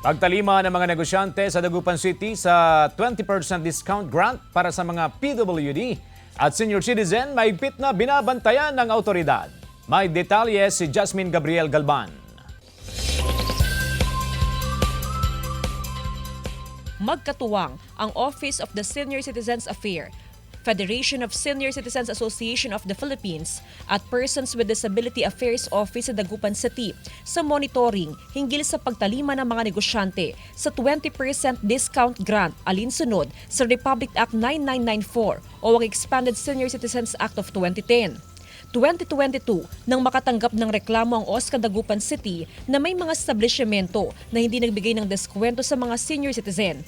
Pagtalima ng mga negosyante sa Dagupan City sa 20% discount grant para sa mga PWD at senior citizen, mahigpit na binabantayan ng autoridad. May detalye si Jasmine Gabriel Galban. Magkatuwang ang Office of the Senior Citizens Affairs, Federation of Senior Citizens Association of the Philippines at Persons with Disability Affairs Office sa Dagupan City sa monitoring hinggil sa pagtalima ng mga negosyante sa 20% discount grant alinsunod sa Republic Act 9994 o ang Expanded Senior Citizens Act of 2010. 2022 nang makatanggap ng reklamo ang OSCA Dagupan City na may mga establishmento na hindi nagbigay ng deskwento sa mga senior citizen.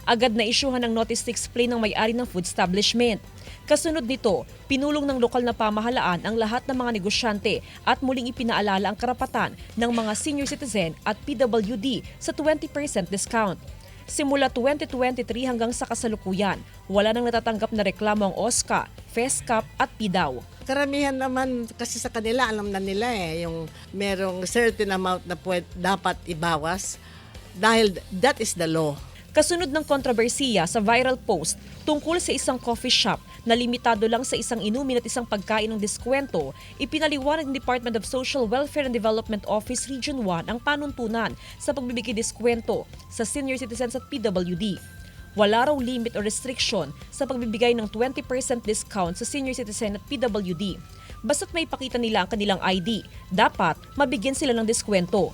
Agad na isyuhan ng notice to explain ng may-ari ng food establishment. Kasunod nito, pinulong ng lokal na pamahalaan ang lahat ng mga negosyante at muling ipinaalala ang karapatan ng mga senior citizen at PWD sa 20% discount. Simula 2023 hanggang sa kasalukuyan, wala nang natatanggap na reklamo ang OSCA, FESCAP at PDAW. Karamihan naman kasi sa kanila, alam na nila yung merong certain amount na dapat ibawas dahil that is the law. Kasunod ng kontrobersiya sa viral post tungkol sa isang coffee shop na limitado lang sa isang inumin at isang pagkain ng diskwento, ipinaliwanag ng Department of Social Welfare and Development Office Region 1 ang panuntunan sa pagbibigay diskwento sa senior citizens at PWD. Wala raw limit o restriction sa pagbibigay ng 20% discount sa senior citizen at PWD. Basta't may ipakita nila ang kanilang ID, dapat mabigyan sila ng diskwento.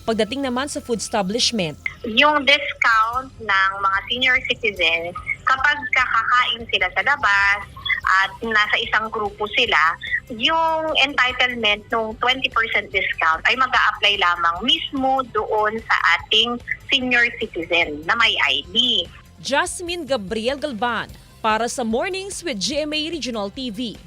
Pagdating naman sa food establishment, yung discount ng mga senior citizens kapag kakakain sila sa labas at nasa isang grupo sila, yung entitlement ng 20% discount ay mag-a-apply lamang mismo doon sa ating senior citizen na may ID. Jasmine Gabriel Galban para sa Mornings with GMA Regional TV.